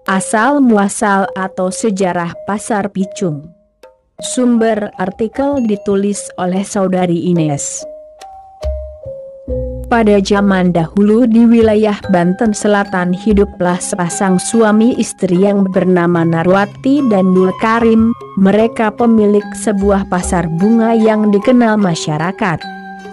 Asal-muasal atau sejarah Pasar Picung. Sumber artikel ditulis oleh Saudari Ines. Pada zaman dahulu di wilayah Banten Selatan hiduplah sepasang suami istri yang bernama Narwati dan Dul Karim. Mereka pemilik sebuah pasar bunga yang dikenal masyarakat.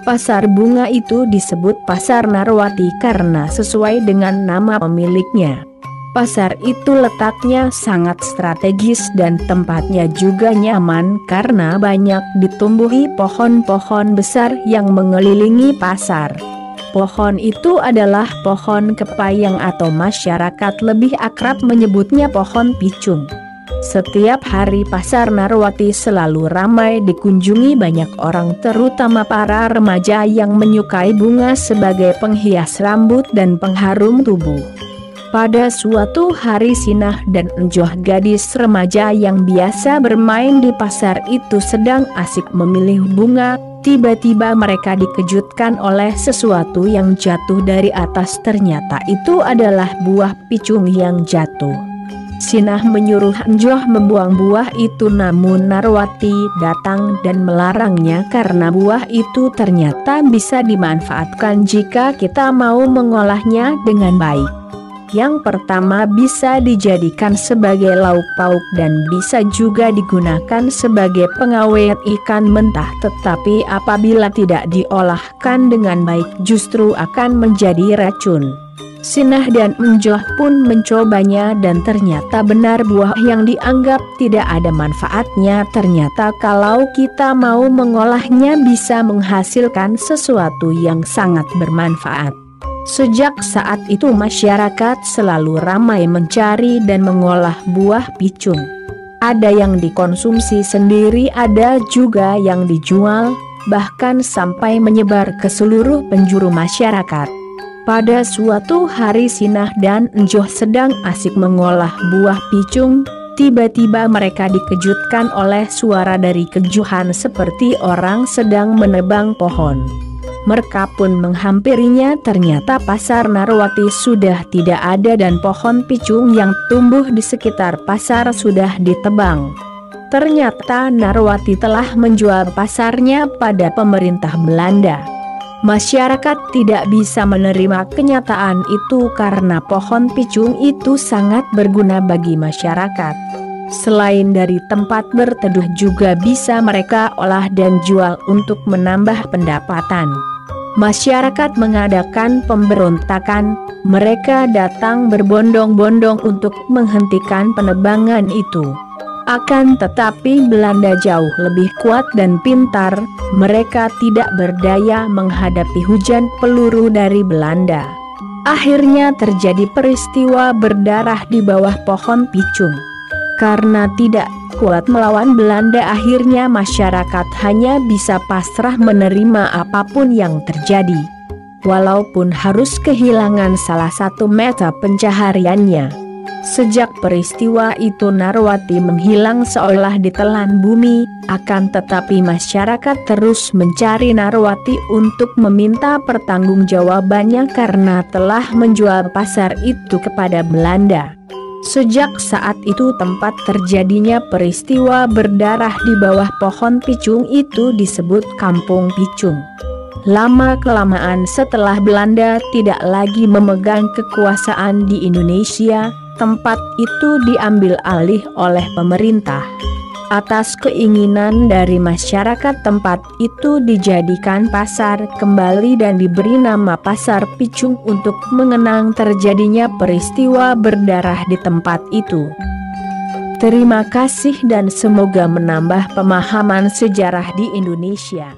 Pasar bunga itu disebut Pasar Narwati karena sesuai dengan nama pemiliknya. Pasar itu letaknya sangat strategis dan tempatnya juga nyaman karena banyak ditumbuhi pohon-pohon besar yang mengelilingi pasar. Pohon itu adalah pohon kepayang atau masyarakat lebih akrab menyebutnya pohon picung. Setiap hari Pasar Narwati selalu ramai dikunjungi banyak orang, terutama para remaja yang menyukai bunga sebagai penghias rambut dan pengharum tubuh. Pada suatu hari Sinah dan Enjoh, gadis remaja yang biasa bermain di pasar itu, sedang asik memilih bunga. Tiba-tiba mereka dikejutkan oleh sesuatu yang jatuh dari atas. Ternyata itu adalah buah picung yang jatuh. Sinah menyuruh Enjoh membuang buah itu, namun Narwati datang dan melarangnya karena buah itu ternyata bisa dimanfaatkan jika kita mau mengolahnya dengan baik. Yang pertama, bisa dijadikan sebagai lauk pauk dan bisa juga digunakan sebagai pengawet ikan mentah, tetapi apabila tidak diolahkan dengan baik justru akan menjadi racun. Sinah dan Enjoh pun mencobanya dan ternyata benar, buah yang dianggap tidak ada manfaatnya ternyata kalau kita mau mengolahnya bisa menghasilkan sesuatu yang sangat bermanfaat. Sejak saat itu masyarakat selalu ramai mencari dan mengolah buah picung. Ada yang dikonsumsi sendiri, ada juga yang dijual, bahkan sampai menyebar ke seluruh penjuru masyarakat. Pada suatu hari Sinah dan Enjoh sedang asik mengolah buah picung. Tiba-tiba mereka dikejutkan oleh suara dari kejauhan seperti orang sedang menebang pohon. Mereka pun menghampirinya, ternyata Pasar Narwati sudah tidak ada dan pohon picung yang tumbuh di sekitar pasar sudah ditebang. Ternyata Narwati telah menjual pasarnya pada pemerintah Belanda. Masyarakat tidak bisa menerima kenyataan itu karena pohon picung itu sangat berguna bagi masyarakat. Selain dari tempat berteduh juga bisa mereka olah dan jual untuk menambah pendapatan. Masyarakat mengadakan pemberontakan, mereka datang berbondong-bondong untuk menghentikan penebangan itu. Akan tetapi Belanda jauh lebih kuat dan pintar, mereka tidak berdaya menghadapi hujan peluru dari Belanda. Akhirnya terjadi peristiwa berdarah di bawah pohon picung. Karena tidak kuat melawan Belanda, akhirnya masyarakat hanya bisa pasrah menerima apapun yang terjadi. Walaupun harus kehilangan salah satu mata pencahariannya. Sejak peristiwa itu Narwati menghilang seolah ditelan bumi, akan tetapi masyarakat terus mencari Narwati untuk meminta pertanggungjawabannya karena telah menjual pasar itu kepada Belanda. Sejak saat itu tempat terjadinya peristiwa berdarah di bawah pohon picung itu disebut Kampung Picung. Lama-kelamaan setelah Belanda tidak lagi memegang kekuasaan di Indonesia, tempat itu diambil alih oleh pemerintah. Atas keinginan dari masyarakat, tempat itu dijadikan pasar kembali dan diberi nama Pasar Picung untuk mengenang terjadinya peristiwa berdarah di tempat itu. Terima kasih dan semoga menambah pemahaman sejarah di Indonesia.